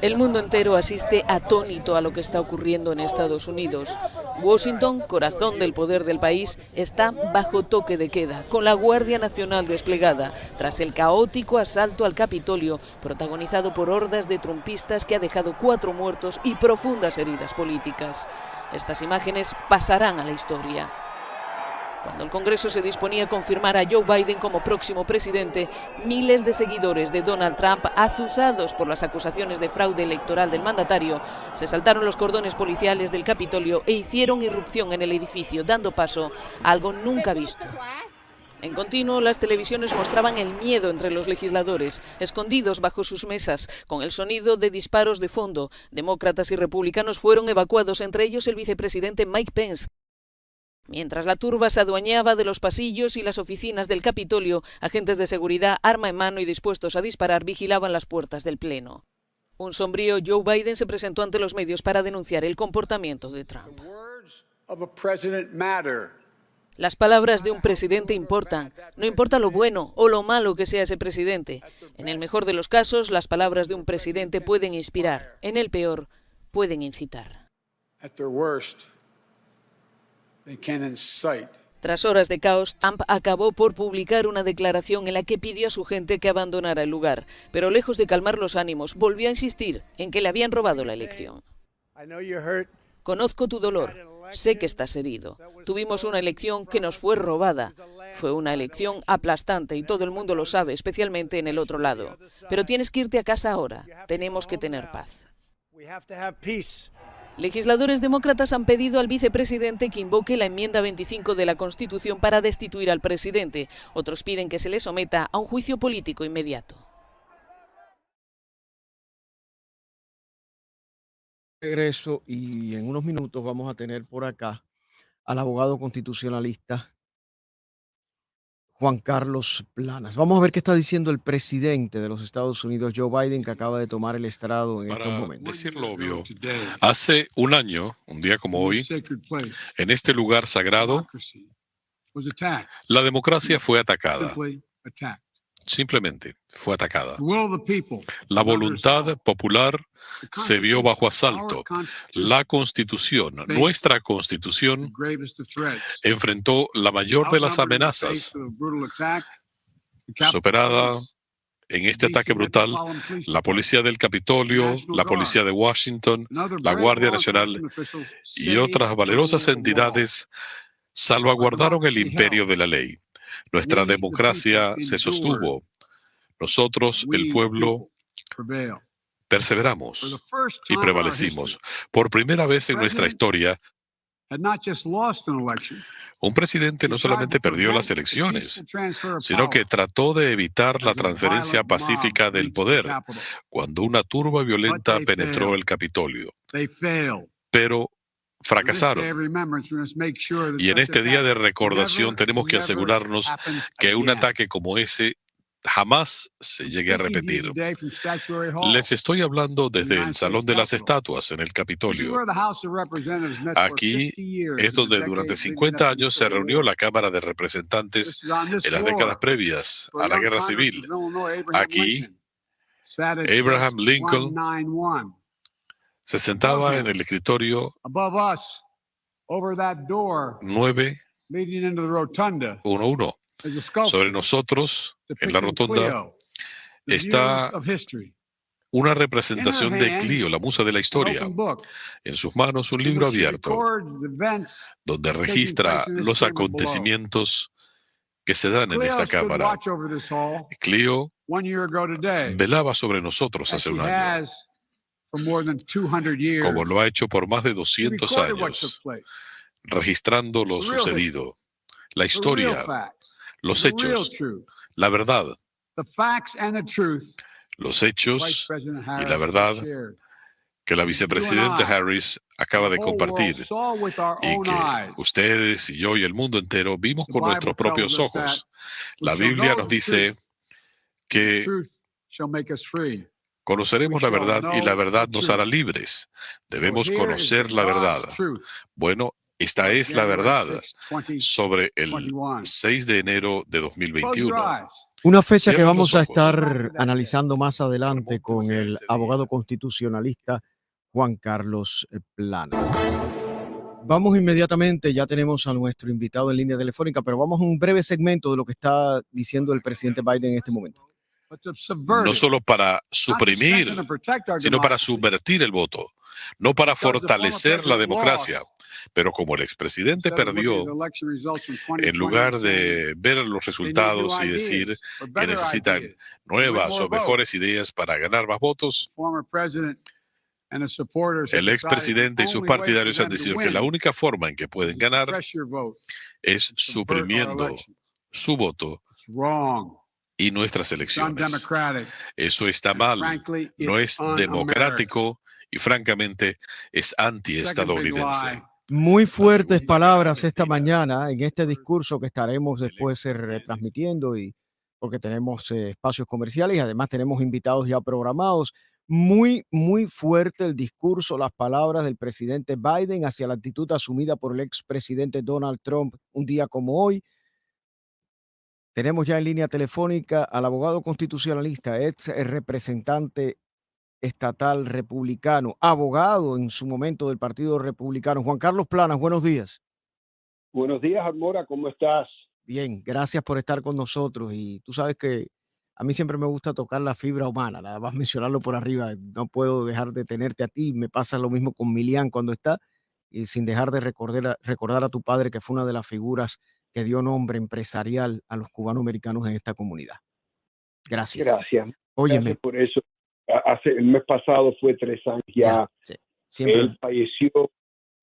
El mundo entero asiste atónito a lo que está ocurriendo en Estados Unidos. Washington, corazón del poder del país, está bajo toque de queda, con la Guardia Nacional desplegada, tras el caótico asalto al Capitolio, protagonizado por hordas de trumpistas que ha dejado 4 muertos y profundas heridas políticas. Estas imágenes pasarán a la historia. Cuando el Congreso se disponía a confirmar a Joe Biden como próximo presidente, miles de seguidores de Donald Trump, azuzados por las acusaciones de fraude electoral del mandatario, se saltaron los cordones policiales del Capitolio e hicieron irrupción en el edificio, dando paso a algo nunca visto. En continuo, las televisiones mostraban el miedo entre los legisladores, escondidos bajo sus mesas, con el sonido de disparos de fondo. Demócratas y republicanos fueron evacuados, entre ellos el vicepresidente Mike Pence. Mientras la turba se adueñaba de los pasillos y las oficinas del Capitolio, agentes de seguridad, arma en mano y dispuestos a disparar, vigilaban las puertas del Pleno. Un sombrío Joe Biden se presentó ante los medios para denunciar el comportamiento de Trump. Las palabras de un presidente importan, no importa lo bueno o lo malo que sea ese presidente. En el mejor de los casos, las palabras de un presidente pueden inspirar, en el peor, pueden incitar. Tras horas de caos, Trump acabó por publicar una declaración en la que pidió a su gente que abandonara el lugar, pero lejos de calmar los ánimos, volvió a insistir en que le habían robado la elección. Conozco tu dolor, sé que estás herido. Tuvimos una elección que nos fue robada. Fue una elección aplastante y todo el mundo lo sabe, especialmente en el otro lado. Pero tienes que irte a casa ahora. Tenemos que tener paz. Legisladores demócratas han pedido al vicepresidente que invoque la enmienda 25 de la Constitución para destituir al presidente. Otros piden que se le someta a un juicio político inmediato. Regreso y en unos minutos vamos a tener por acá al abogado constitucionalista Juan Carlos Planas. Vamos a ver qué está diciendo el presidente de los Estados Unidos, Joe Biden, que acaba de tomar el estrado en estos Para momentos. decirlo obvio, hace un año, un día como hoy, en este lugar sagrado, la democracia fue atacada. Simplemente fue atacada. La voluntad popular se vio bajo asalto. La Constitución, nuestra Constitución, enfrentó la mayor de las amenazas. Superada en este ataque brutal, la policía del Capitolio, la policía de Washington, la Guardia Nacional y otras valerosas entidades salvaguardaron el imperio de la ley. Nuestra democracia se sostuvo. Nosotros, el pueblo, perseveramos y prevalecimos. Por primera vez en nuestra historia, un presidente no solamente perdió las elecciones, sino que trató de evitar la transferencia pacífica del poder cuando una turba violenta penetró el Capitolio. Pero fracasaron. Y en este día de recordación tenemos que asegurarnos que un ataque como ese jamás se llegue a repetir. Les estoy hablando desde el Salón de las Estatuas en el Capitolio. Aquí es donde durante 50 años se reunió la Cámara de Representantes en las décadas previas a la Guerra Civil. Aquí, Abraham Lincoln se sentaba en el escritorio 911. Sobre nosotros, en la rotonda, está una representación de Clio, la musa de la historia. En sus manos un libro abierto, donde registra los acontecimientos que se dan en esta cámara. Clio velaba sobre nosotros hace un año, como lo ha hecho por más de 200 años, registrando lo sucedido, la historia, los hechos, la verdad, los hechos y la verdad que la vicepresidenta Harris acaba de compartir y que ustedes y yo y el mundo entero vimos con nuestros propios ojos. La Biblia nos dice que conoceremos la verdad y la verdad nos hará libres. Debemos conocer la verdad. Bueno, esta es la verdad sobre el 6 de enero de 2021. Una fecha que Cierren los vamos a ojos. estar analizando más adelante con Remóntense a el ese abogado día. constitucionalista Juan Carlos Plana. Vamos inmediatamente, ya tenemos a nuestro invitado en línea telefónica, pero vamos a un breve segmento de lo que está diciendo el presidente Biden en este momento. No solo para suprimir, sino para subvertir el voto, no para fortalecer la democracia. Pero como el expresidente perdió, en lugar de ver los resultados y decir que necesitan nuevas o mejores ideas para ganar más votos, el expresidente y sus partidarios han decidido que la única forma en que pueden ganar es suprimiendo su voto y nuestras elecciones. Eso está mal, no es democrático y francamente es antiestadounidense. Muy fuertes palabras esta mañana en este discurso que estaremos después retransmitiendo y porque tenemos espacios comerciales y además tenemos invitados ya programados. Muy, muy fuerte el discurso, las palabras del presidente Biden hacia la actitud asumida por el expresidente Donald Trump un día como hoy. Tenemos ya en línea telefónica al abogado constitucionalista, ex representante estatal republicano, abogado en su momento del Partido Republicano, Juan Carlos Planas. Buenos días. Buenos días, Almora, ¿cómo estás? Bien, gracias por estar con nosotros. Y tú sabes que a mí siempre me gusta tocar la fibra humana, nada más mencionarlo por arriba. No puedo dejar de tenerte a ti. Me pasa lo mismo con Milian cuando está, y sin dejar de recordar a tu padre, que fue una de las figuras que dio nombre empresarial a los cubanoamericanos en esta comunidad. Gracias. Gracias. Óyeme. Gracias por eso. El mes pasado fue 3 años ya. Sí, siempre. Él falleció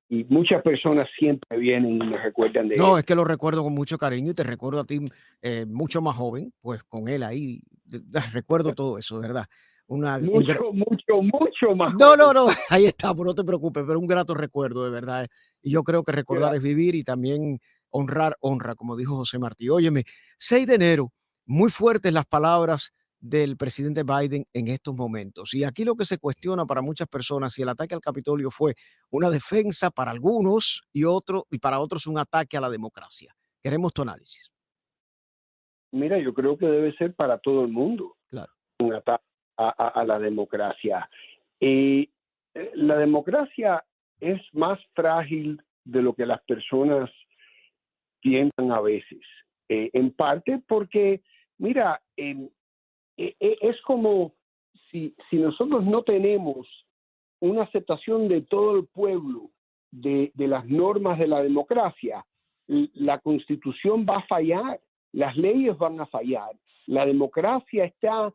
y muchas personas siempre vienen y me recuerdan de él. No, es que lo recuerdo con mucho cariño y te recuerdo a ti mucho más joven, pues con él ahí. Recuerdo todo eso, de verdad. Mucho más. No, ahí estamos, no te preocupes, pero un grato recuerdo, de verdad. Y yo creo que recordar es vivir y también honrar, honra, como dijo José Martí. Óyeme, 6 de enero, muy fuertes las palabras del presidente Biden en estos momentos. Y aquí lo que se cuestiona para muchas personas, si el ataque al Capitolio fue una defensa para algunos y para otros un ataque a la democracia. Queremos tu análisis. Mira, yo creo que debe ser para todo el mundo. Claro. Un ataque a la democracia. La democracia es más frágil de lo que las personas piensan a veces. En parte porque, mira, es como si nosotros no tenemos una aceptación de todo el pueblo de las normas de la democracia, la Constitución va a fallar, las leyes van a fallar. La democracia está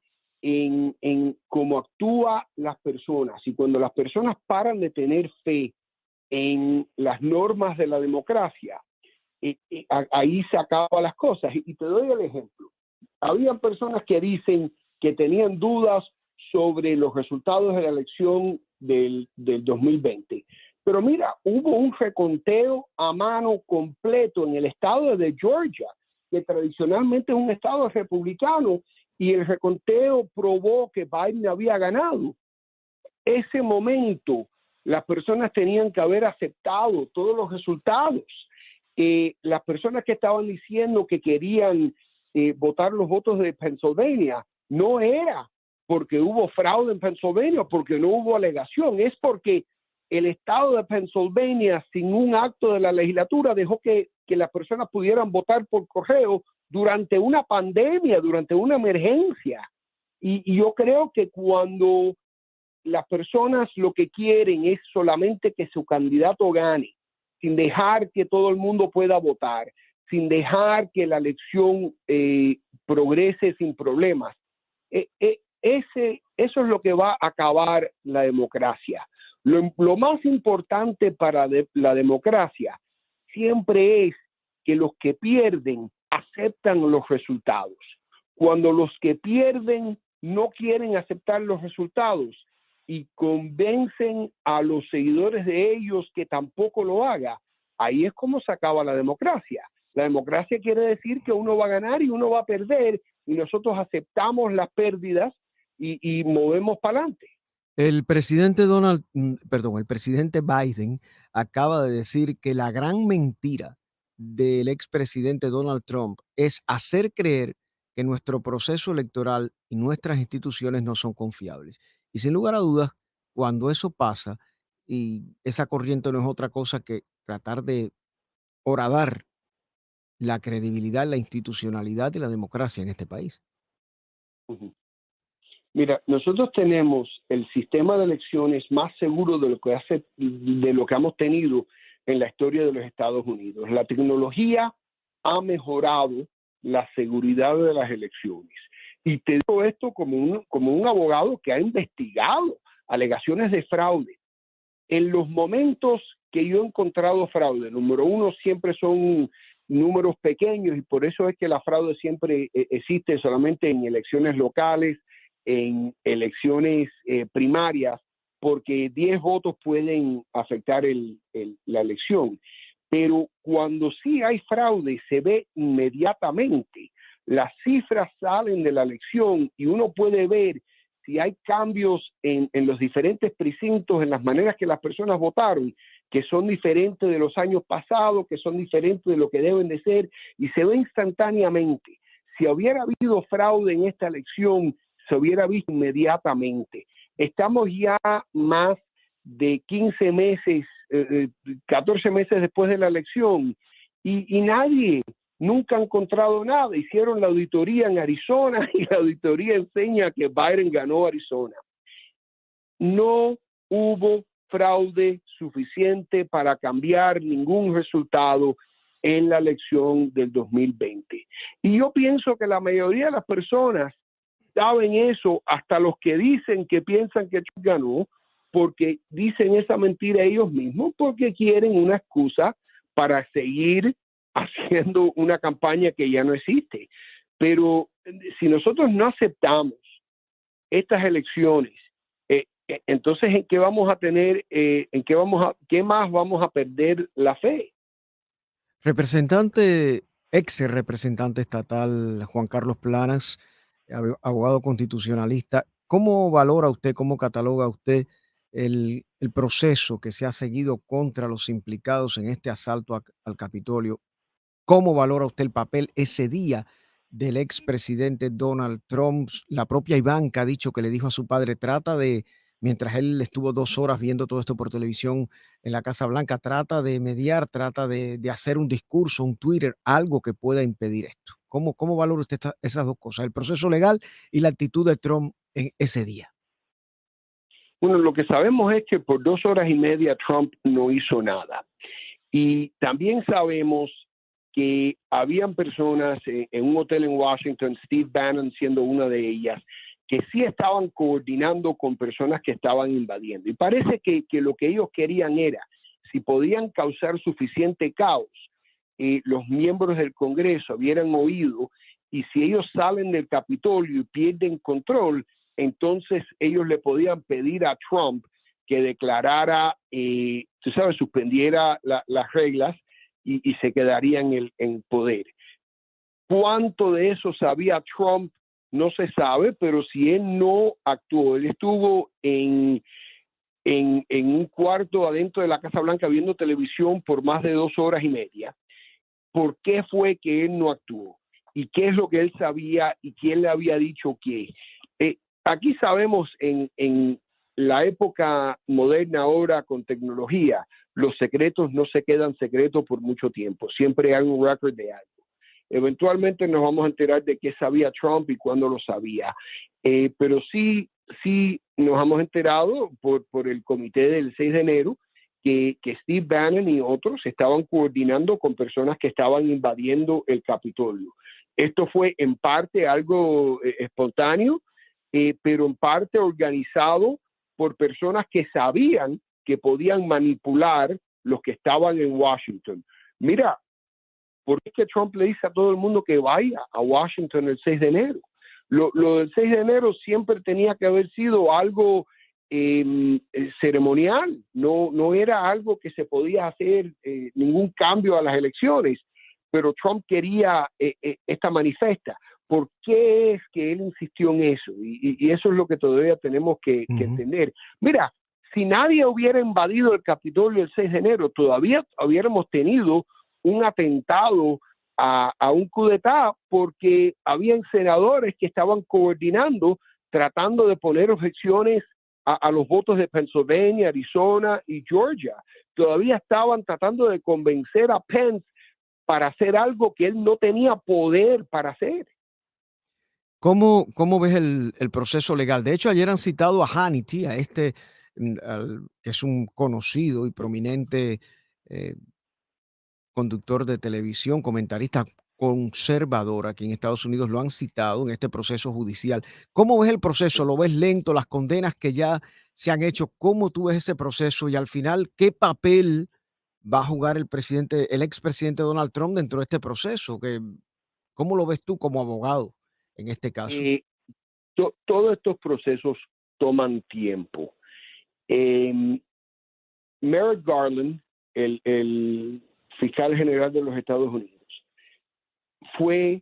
en cómo actúan las personas, y cuando las personas paran de tener fe en las normas de la democracia, ahí se acaban las cosas. Y te doy el ejemplo. Habían personas que dicen que tenían dudas sobre los resultados de la elección del 2020. Pero mira, hubo un reconteo a mano completo en el estado de Georgia, que tradicionalmente es un estado republicano, y el reconteo probó que Biden había ganado. Ese momento, las personas tenían que haber aceptado todos los resultados. Las personas que estaban diciendo que querían votar los votos de Pennsylvania, no era porque hubo fraude en Pennsylvania, porque no hubo alegación, es porque el estado de Pennsylvania, sin un acto de la legislatura, dejó que las personas pudieran votar por correo durante una pandemia, durante una emergencia. Y yo creo que cuando las personas lo que quieren es solamente que su candidato gane, sin dejar que todo el mundo pueda votar, sin dejar que la elección progrese sin problemas, eso es lo que va a acabar la democracia. Lo más importante para la democracia siempre es que los que pierden aceptan los resultados. Cuando los que pierden no quieren aceptar los resultados y convencen a los seguidores de ellos que tampoco lo haga, ahí es como se acaba la democracia. La democracia quiere decir que uno va a ganar y uno va a perder, y nosotros aceptamos las pérdidas y movemos para adelante. El presidente Biden acaba de decir que la gran mentira del expresidente Donald Trump es hacer creer que nuestro proceso electoral y nuestras instituciones no son confiables. Y sin lugar a dudas, cuando eso pasa, y esa corriente no es otra cosa que tratar de horadar la credibilidad, la institucionalidad y la democracia en este país. Ujú. Mira, nosotros tenemos el sistema de elecciones más seguro de lo que hemos tenido en la historia de los Estados Unidos. La tecnología ha mejorado la seguridad de las elecciones. Y te digo esto como un abogado que ha investigado alegaciones de fraude. En los momentos que yo he encontrado fraude, número uno, siempre son números pequeños y por eso es que la fraude siempre existe solamente en elecciones locales, en elecciones primarias, porque 10 votos pueden afectar la elección. Pero cuando sí hay fraude, se ve inmediatamente. Las cifras salen de la elección y uno puede ver si hay cambios en los diferentes precintos, en las maneras que las personas votaron, que son diferentes de los años pasados, que son diferentes de lo que deben de ser, y se ve instantáneamente. Si hubiera habido fraude en esta elección, se hubiera visto inmediatamente. Estamos ya más de 15 meses, 14 meses después de la elección, y nadie nunca ha encontrado nada. Hicieron la auditoría en Arizona y la auditoría enseña que Biden ganó Arizona. No hubo fraude suficiente para cambiar ningún resultado en la elección del 2020. Y yo pienso que la mayoría de las personas saben eso, hasta los que dicen que piensan que Trump ganó, porque dicen esa mentira ellos mismos, porque quieren una excusa para seguir haciendo una campaña que ya no existe. Pero si nosotros no aceptamos estas elecciones, entonces ¿en qué vamos a tener, qué más vamos a perder la fe? Ex representante estatal Juan Carlos Planas, abogado constitucionalista, ¿cómo valora usted, cómo cataloga usted el proceso que se ha seguido contra los implicados en este asalto al Capitolio? ¿Cómo valora usted el papel ese día del expresidente Donald Trump? La propia Ivanka ha dicho que le dijo a su padre, mientras él estuvo 2 horas viendo todo esto por televisión en la Casa Blanca, trata de mediar, trata de hacer un discurso, un Twitter, algo que pueda impedir esto. ¿Cómo valora usted esas dos cosas, el proceso legal y la actitud de Trump en ese día? Bueno, lo que sabemos es que por 2 horas y media Trump no hizo nada. Y también sabemos que habían personas en un hotel en Washington, Steve Bannon siendo una de ellas, que sí estaban coordinando con personas que estaban invadiendo. Y parece que lo que ellos querían era, si podían causar suficiente caos, los miembros del Congreso hubieran oído, y si ellos salen del Capitolio y pierden control, entonces ellos le podían pedir a Trump que declarara, suspendiera las reglas y se quedaría en poder. ¿Cuánto de eso sabía Trump? No se sabe, pero si él no actuó, él estuvo en un cuarto adentro de la Casa Blanca viendo televisión por más de 2 horas y media. ¿Por qué fue que él no actuó? ¿Y qué es lo que él sabía y quién le había dicho qué? Aquí sabemos en la época moderna ahora con tecnología, los secretos no se quedan secretos por mucho tiempo. Siempre hay un récord de algo. Eventualmente nos vamos a enterar de qué sabía Trump y cuándo lo sabía. Pero sí nos hemos enterado por el comité del 6 de enero que Steve Bannon y otros estaban coordinando con personas que estaban invadiendo el Capitolio. Esto fue en parte algo espontáneo, pero en parte organizado por personas que sabían que podían manipular los que estaban en Washington. Mira, ¿por qué Trump le dice a todo el mundo que vaya a Washington el 6 de enero? Lo del 6 de enero siempre tenía que haber sido algo ceremonial, no era algo que se podía hacer ningún cambio a las elecciones, pero Trump quería esta manifesta. ¿Por qué es que él insistió en eso? Y eso es lo que todavía tenemos que entender. Mira, si nadie hubiera invadido el Capitolio el 6 de enero, todavía hubiéramos tenido un atentado a un coup d'etat porque habían senadores que estaban coordinando, tratando de poner objeciones a los votos de Pennsylvania, Arizona y Georgia. Todavía estaban tratando de convencer a Pence para hacer algo que él no tenía poder para hacer. ¿Cómo ves el proceso legal? De hecho, ayer han citado a Hannity, a que es un conocido y prominente eh, conductor de televisión, comentarista conservador aquí en Estados Unidos, lo han citado en este proceso judicial. ¿Cómo ves el proceso? ¿Lo ves lento? Las condenas que ya se han hecho, ¿cómo tú ves ese proceso? Y al final, ¿qué papel va a jugar el expresidente Donald Trump dentro de este proceso? ¿Cómo lo ves tú como abogado en este caso? Todos estos procesos toman tiempo. Merrick Garland, el fiscal general de los Estados Unidos, fue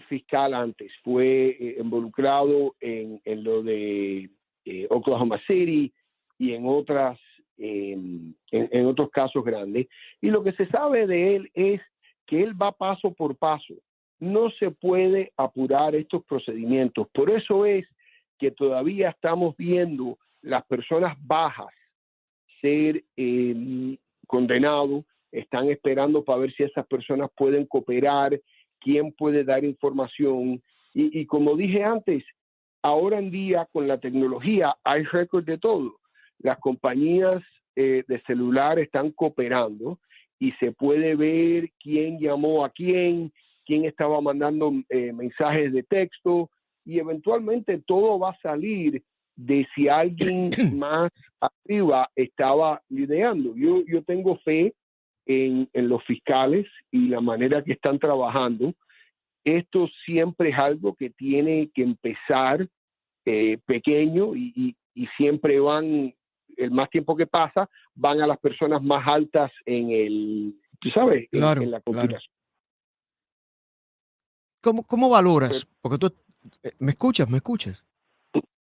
fiscal antes, fue involucrado en lo de Oklahoma City y en otros casos grandes. Y lo que se sabe de él es que él va paso por paso. No se puede apurar estos procedimientos. Por eso es que todavía estamos viendo las personas bajas ser condenados. Están esperando para ver si esas personas pueden cooperar, quién puede dar información. Y como dije antes, ahora en día con la tecnología hay récord de todo. Las compañías de celular están cooperando y se puede ver quién llamó a quién estaba mandando mensajes de texto, y eventualmente todo va a salir de si alguien más arriba estaba liderando. Yo tengo fe en los fiscales y la manera que están trabajando. Esto siempre es algo que tiene que empezar pequeño y siempre van, el más tiempo que pasa, van a las personas más altas tú sabes, Claro, en la claro. conspiración. ¿Cómo valoras? Porque tú, ¿me escuchas? ¿Me escuchas?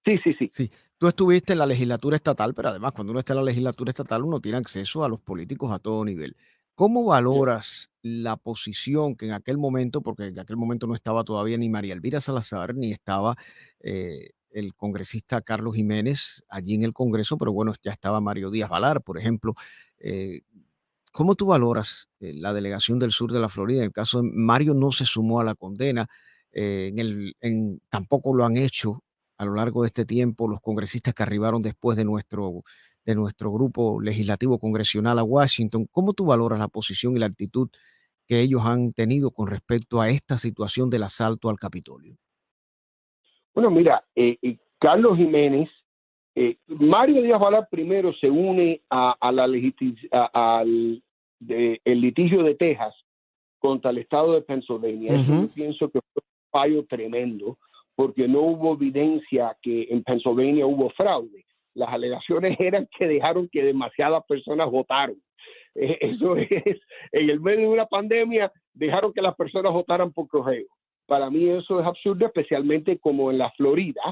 Sí, sí, sí. Sí, tú estuviste en la legislatura estatal, pero además cuando uno está en la legislatura estatal uno tiene acceso a los políticos a todo nivel. ¿Cómo valoras la posición que en aquel momento, porque en aquel momento no estaba todavía ni María Elvira Salazar, ni estaba el congresista Carlos Jiménez allí en el Congreso, pero bueno, ya estaba Mario Díaz Valar, por ejemplo. eh, ¿Cómo tú valoras la delegación del sur de la Florida? En el caso de Mario no se sumó a la condena, tampoco lo han hecho a lo largo de este tiempo los congresistas que arribaron después de nuestro grupo legislativo congresional a Washington. ¿Cómo tú valoras la posición y la actitud que ellos han tenido con respecto a esta situación del asalto al Capitolio? Bueno, mira, Carlos Jiménez, Mario Díaz Valar primero se une al litigio de Texas contra el estado de Pennsylvania. Eso yo pienso que fue un fallo tremendo, porque no hubo evidencia que en Pennsylvania hubo fraude. Las alegaciones eran que dejaron que demasiadas personas votaron. Eso es, en el medio de una pandemia, dejaron que las personas votaran por correo. Para mí eso es absurdo, especialmente como en la Florida,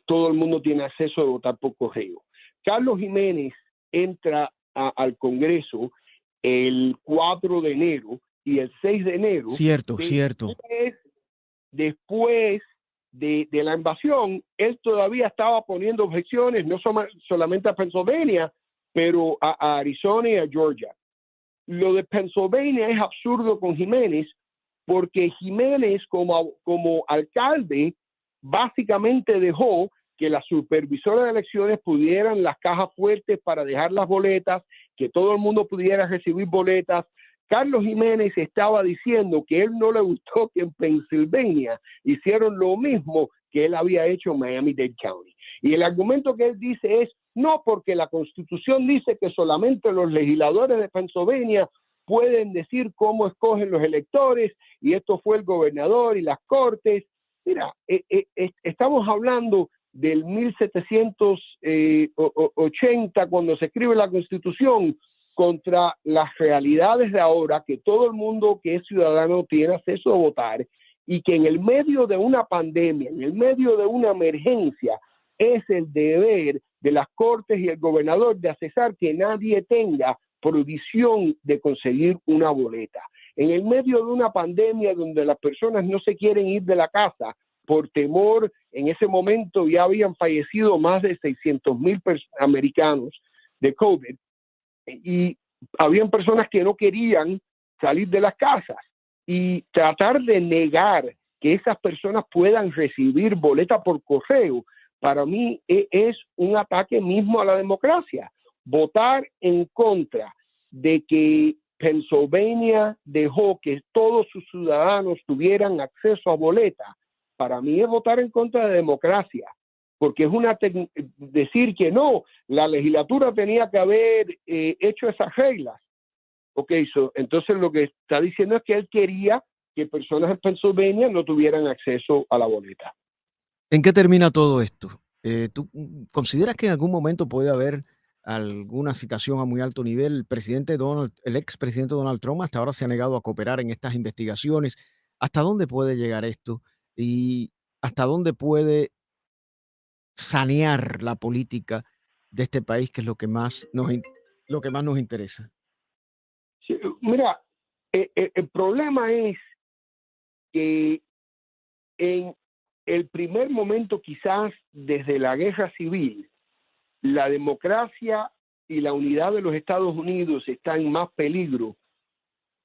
todo el mundo tiene acceso a votar por correo. Carlos Jiménez entra al Congreso el 4 de enero y el 6 de enero. Cierto. Después de la invasión, él todavía estaba poniendo objeciones, no solamente a Pennsylvania, pero a Arizona y a Georgia. Lo de Pennsylvania es absurdo con Jiménez, porque Jiménez como alcalde básicamente dejó que la supervisora de elecciones pudieran las cajas fuertes para dejar las boletas, que todo el mundo pudiera recibir boletas. Carlos Jiménez estaba diciendo que él no le gustó que en Pensilvania hicieron lo mismo que él había hecho en Miami-Dade County. Y el argumento que él dice es, no, porque la Constitución dice que solamente los legisladores de Pennsylvania pueden decir cómo escogen los electores, y esto fue el gobernador y las cortes. Mira, estamos hablando del 1780, cuando se escribe la Constitución, contra las realidades de ahora, que todo el mundo que es ciudadano tiene acceso a votar, y que en el medio de una pandemia, en el medio de una emergencia, es el deber de las cortes y el gobernador de accesar que nadie tenga prohibición de conseguir una boleta. en el medio de una pandemia donde las personas no se quieren ir de la casa por temor. En ese momento ya habían fallecido más de 600,000 americanos de COVID y habían personas que no querían salir de las casas, y tratar de negar que esas personas puedan recibir boletas por correo, para mí es un ataque mismo a la democracia. Votar en contra de que Pennsylvania dejó que todos sus ciudadanos tuvieran acceso a boletas, para mí es votar en contra de la democracia, porque es decir que no, la legislatura tenía que haber hecho esas reglas. Entonces lo que está diciendo es que él quería que personas en Pennsylvania no tuvieran acceso a la boleta. ¿En qué termina todo esto? ¿Tú consideras que en algún momento puede haber alguna citación a muy alto nivel? El expresidente Donald Trump hasta ahora se ha negado a cooperar en estas investigaciones. ¿Hasta dónde puede llegar esto? ¿Y hasta dónde puede sanear la política de este país, que es lo que más nos interesa? Sí, mira, el problema es que en el primer momento, quizás desde la guerra civil, la democracia y la unidad de los Estados Unidos está en más peligro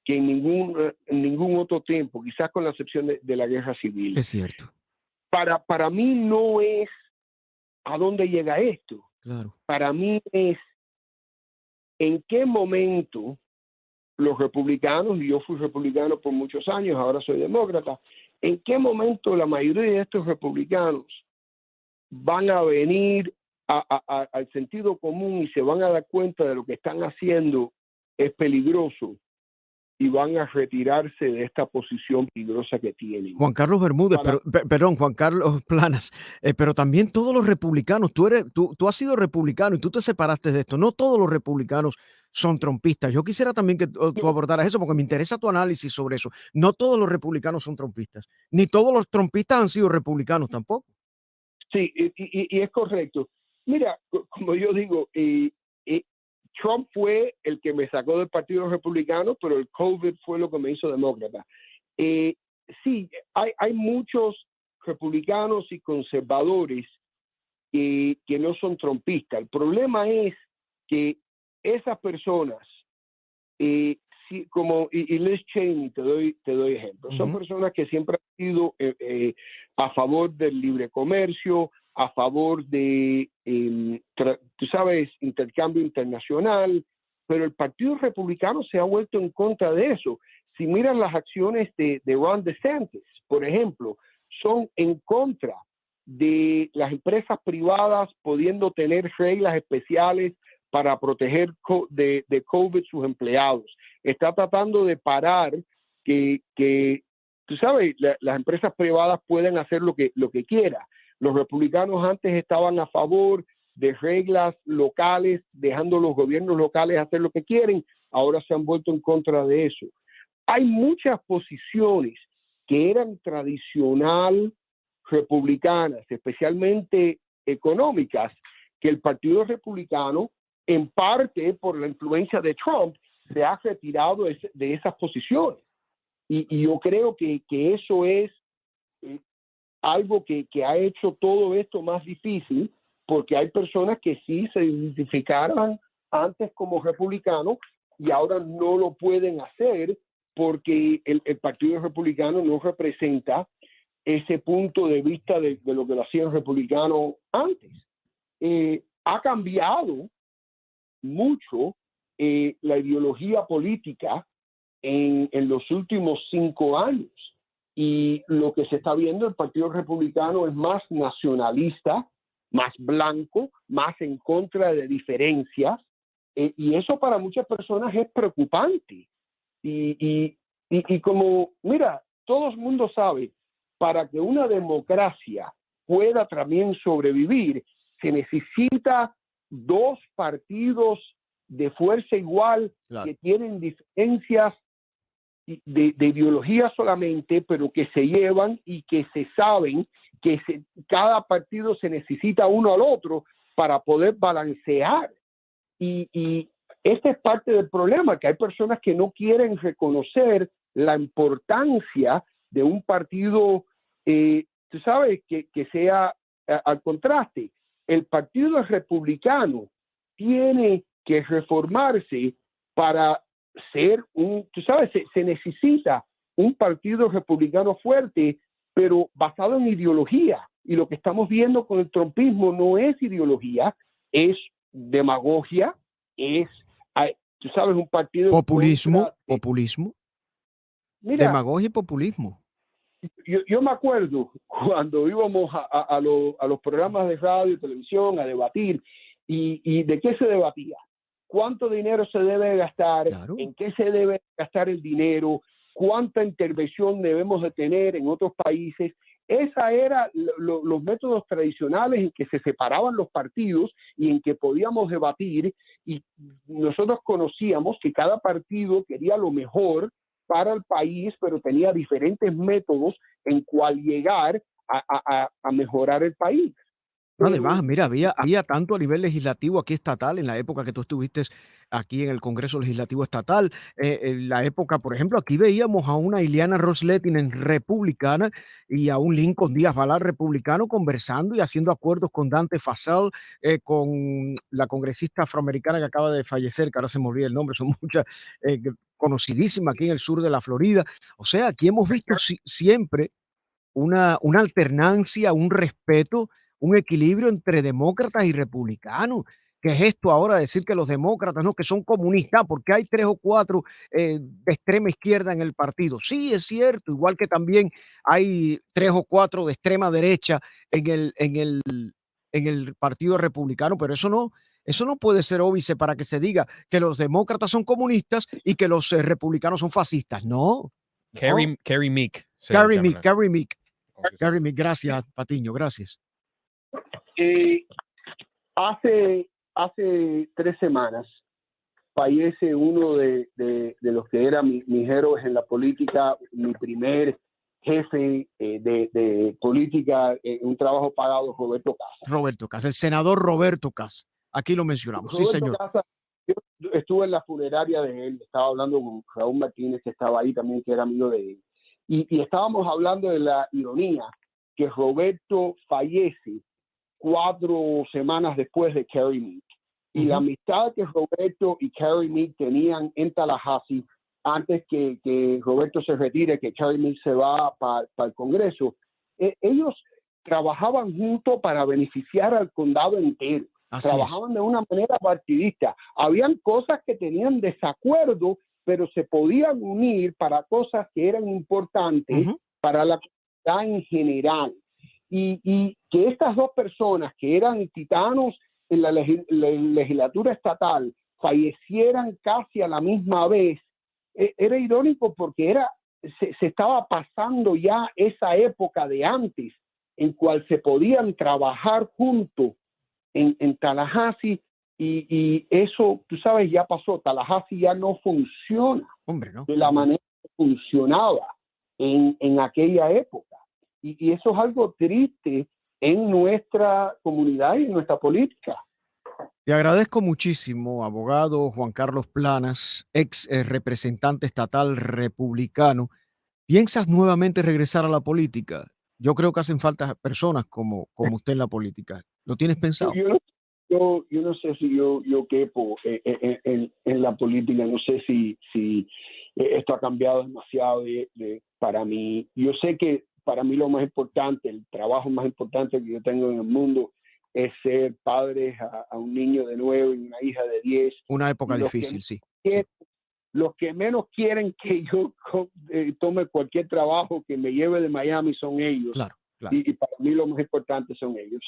que en ningún otro tiempo, quizás con la excepción de la guerra civil. Es cierto. Para mí no es a dónde llega esto. Claro. Para mí es en qué momento los republicanos, y yo fui republicano por muchos años, ahora soy demócrata, en qué momento la mayoría de estos republicanos van a venir al sentido común y se van a dar cuenta de lo que están haciendo es peligroso y van a retirarse de esta posición peligrosa que tienen. Juan Carlos Bermúdez, perdón, Juan Carlos Planas, pero también todos los republicanos, tú has sido republicano y tú te separaste de esto. No todos los republicanos son trumpistas. Yo quisiera también que tú abordaras eso, porque me interesa tu análisis sobre eso. No todos los republicanos son trumpistas, ni todos los trumpistas han sido republicanos tampoco. Sí, y es correcto. Mira, como yo digo, Trump fue el que me sacó del Partido Republicano, pero el COVID fue lo que me hizo demócrata. Sí, hay muchos republicanos y conservadores que no son trumpistas. El problema es que esas personas, como Liz Cheney, te doy ejemplo, son personas que siempre han sido a favor del libre comercio, a favor de, tú sabes, intercambio internacional, pero el Partido Republicano se ha vuelto en contra de eso. Si miran las acciones de Ron DeSantis, por ejemplo, son en contra de las empresas privadas pudiendo tener reglas especiales para proteger de COVID sus empleados. Está tratando de parar que tú sabes, las empresas privadas pueden hacer lo que quieran. Los republicanos antes estaban a favor de reglas locales, dejando a los gobiernos locales hacer lo que quieren, ahora se han vuelto en contra de eso. Hay muchas posiciones que eran tradicional republicanas, especialmente económicas, que el Partido Republicano, en parte por la influencia de Trump, se ha retirado de esas posiciones. Y yo creo que eso es algo que ha hecho todo esto más difícil, porque hay personas que sí se identificaron antes como republicanos y ahora no lo pueden hacer porque el Partido Republicano no representa ese punto de vista de lo que lo hacían republicanos antes. Ha cambiado mucho la ideología política en los últimos 5 años. Y lo que se está viendo, el Partido Republicano es más nacionalista, más blanco, más en contra de diferencias, y eso para muchas personas es preocupante. Y como, mira, todo el mundo sabe, para que una democracia pueda también sobrevivir, se necesita 2 partidos de fuerza igual, claro, que tienen diferencias de ideología solamente, pero que se llevan y que se saben que cada partido se necesita uno al otro para poder balancear. Y este es parte del problema, que hay personas que no quieren reconocer la importancia de un partido, tú sabes, que sea al contraste. El Partido Republicano tiene que reformarse para ser tú sabes, se necesita un Partido Republicano fuerte, pero basado en ideología. Y lo que estamos viendo con el trumpismo no es ideología, es demagogia, es, tú sabes, un partido... Populismo. Mira, demagogia y populismo. Yo me acuerdo cuando íbamos a los programas de radio y televisión a debatir, y ¿de qué se debatía? ¿Cuánto dinero se debe gastar? Claro. ¿En qué se debe gastar el dinero? ¿Cuánta intervención debemos de tener en otros países? Esa era los métodos tradicionales en que se separaban los partidos y en que podíamos debatir, y nosotros conocíamos que cada partido quería lo mejor para el país, pero tenía diferentes métodos en cual llegar a mejorar el país. Además, mira, había tanto a nivel legislativo aquí estatal, en la época que tú estuviste aquí en el Congreso Legislativo Estatal, en la época, por ejemplo, aquí veíamos a una Ileana Ros-Lehtinen republicana y a un Lincoln Díaz Balart republicano conversando y haciendo acuerdos con Dante Fascell, con la congresista afroamericana que acaba de fallecer, que ahora se me olvida el nombre, son muchas, conocidísima aquí en el sur de la Florida. O sea, aquí hemos visto siempre una alternancia, un respeto, un equilibrio entre demócratas y republicanos. ¿Qué es esto ahora decir que los demócratas no, que son comunistas porque hay 3 o 4 de extrema izquierda en el partido? Sí, es cierto, igual que también hay 3 o 4 de extrema derecha en el partido republicano, pero eso no puede ser óbice para que se diga que los demócratas son comunistas y que los republicanos son fascistas. No. Carrie Meek. Carrie Meek. Gracias, Patiño, gracias. Hace 3 semanas fallece uno de los que eran mis héroes en la política, mi primer jefe de política, un trabajo pagado, Roberto Cas, el senador Roberto Cas. Aquí lo mencionamos, sí, señor. Casa, yo estuve en la funeraria de él, estaba hablando con Raúl Martínez, que estaba ahí también, que era amigo de él. Y estábamos hablando de la ironía que Roberto fallece 4 semanas después de Carrie Meek. Y la amistad que Roberto y Carrie Meek tenían en Tallahassee, antes que Roberto se retire, que Carrie Meek se va para el Congreso, ellos trabajaban juntos para beneficiar al condado entero. Trabajaban de una manera partidista. Habían cosas que tenían desacuerdo, pero se podían unir para cosas que eran importantes para la comunidad en general. Y que estas 2 personas que eran titanos en la legislatura estatal fallecieran casi a la misma vez, era irónico porque se estaba pasando ya esa época de antes en cual se podían trabajar juntos en Tallahassee, y eso, tú sabes, ya pasó. Tallahassee ya no funciona de la manera que funcionaba en aquella época. Y eso es algo triste en nuestra comunidad y en nuestra política. Te agradezco muchísimo, abogado Juan Carlos Planas, ex representante estatal republicano. ¿Piensas nuevamente regresar a la política? Yo creo que hacen falta personas como usted en la política. ¿Lo tienes pensado? Yo no sé si yo quepo en la política. No sé si esto ha cambiado demasiado para mí. Yo sé que para mí lo más importante, el trabajo más importante que yo tengo en el mundo es ser padre a un niño de 9 y una hija de 10. Una época difícil, sí. Los que menos quieren que yo tome cualquier trabajo que me lleve de Miami son ellos. Claro. Y para mí lo más importante son ellos.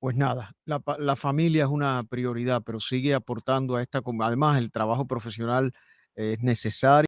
Pues nada, la familia es una prioridad, pero sigue aportando a esta. Además, el trabajo profesional es necesario.